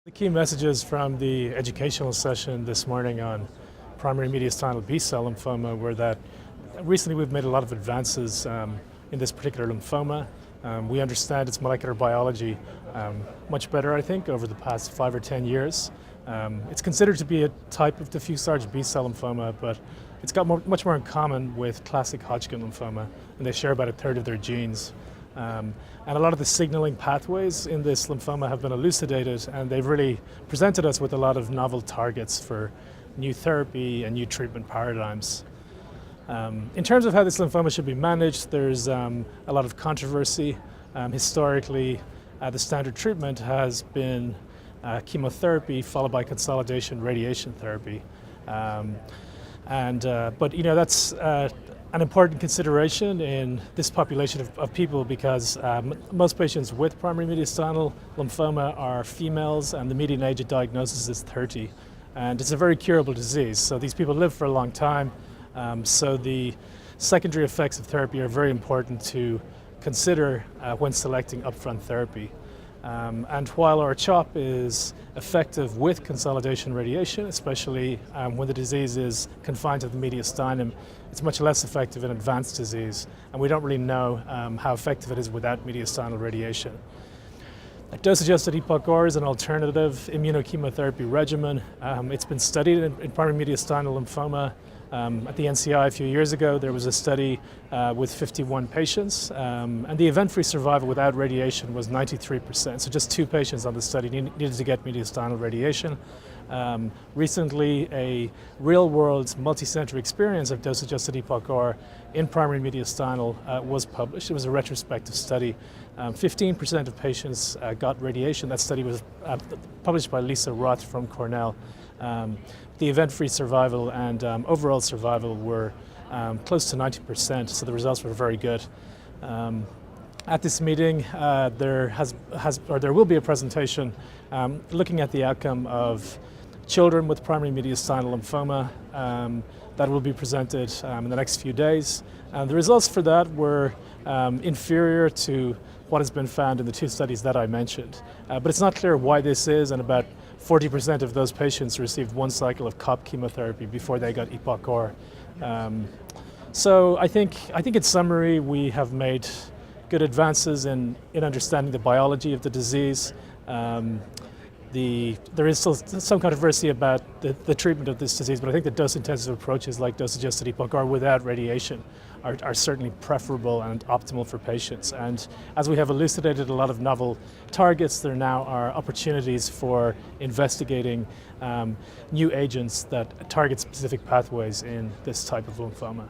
The key messages from the educational session this morning on primary mediastinal B-cell lymphoma were that recently we've made a lot of advances in this particular lymphoma. We understand its molecular biology much better, I think, over the past 5 or 10 years. It's considered to be a type of diffuse large B-cell lymphoma, but it's got much more in common with classic Hodgkin lymphoma, and they share about a third of their genes. And a lot of the signaling pathways in this lymphoma have been elucidated, and they've really presented us with a lot of novel targets for new therapy and new treatment paradigms. In terms of how this lymphoma should be managed, there's a lot of controversy. Historically, the standard treatment has been chemotherapy followed by consolidation radiation therapy. But you know, that's an important consideration in this population of people because most patients with primary mediastinal lymphoma are females, and the median age of diagnosis is 30. And it's a very curable disease, so these people live for a long time. So the secondary effects of therapy are very important to consider when selecting upfront therapy. And while our CHOP is effective with consolidation radiation, especially when the disease is confined to the mediastinum, it's much less effective in advanced disease, and we don't really know how effective it is without mediastinal radiation. Dosage-adjusted EPOCH-R is an alternative immunochemotherapy regimen. It's been studied in primary mediastinal lymphoma. At the NCI a few years ago, there was a study with 51 patients, and the event-free survival without radiation was 93%. So just 2 patients on the study needed to get mediastinal radiation. Recently, a real-world multi-center experience of dosage-adjusted EPOCH-R in primary mediastinal was published. It was a retrospective study. 15% of patients got radiation. That study was published by Lisa Roth from Cornell. The event-free survival and overall survival were close to 90%, so the results were very good. At this meeting, there will be a presentation looking at the outcome of children with primary mediastinal lymphoma that will be presented in the next few days. The results for that were inferior to what has been found in the 2 studies that I mentioned. But it's not clear why this is, and about 40% of those patients received 1 cycle of COP chemotherapy before they got EPOCH-R. So I think in summary, we have made good advances in understanding the biology of the disease. There is still some controversy about the treatment of this disease, but I think the dose-intensive approaches like dosage-adjusted EPOCH-R without radiation are certainly preferable and optimal for patients. And as we have elucidated a lot of novel targets, there now are opportunities for investigating new agents that target specific pathways in this type of lymphoma.